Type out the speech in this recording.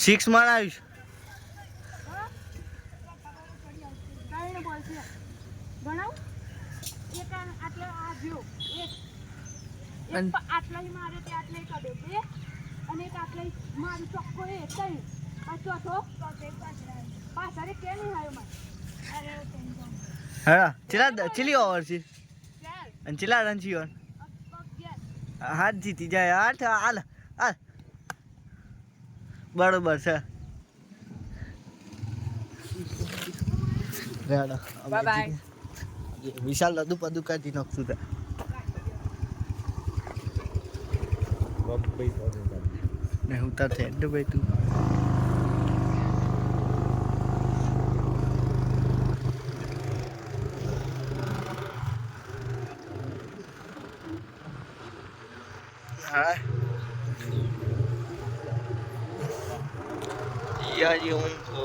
6 માં આવીશ. ગણાવ એક આટલે આ જો એક આટલા મારે તે આટલે કાઢ્યો બે અને એક આટલે મારું ચોખ્ખો એ ત્રણ આ ચોથો પાછળ કે નહીં આવ્યો મારે હા ચીલી ઓવર છે અને ચીલા રન છે હાથ જીતી જાય 8 હાલ હાલ બરોબર છે. Bye bye. વિશાલ લદુ પદુ કાઢી નાખશું તે ને ઉતાર છે એટલે ભાઈ તું હા યાર ये उनको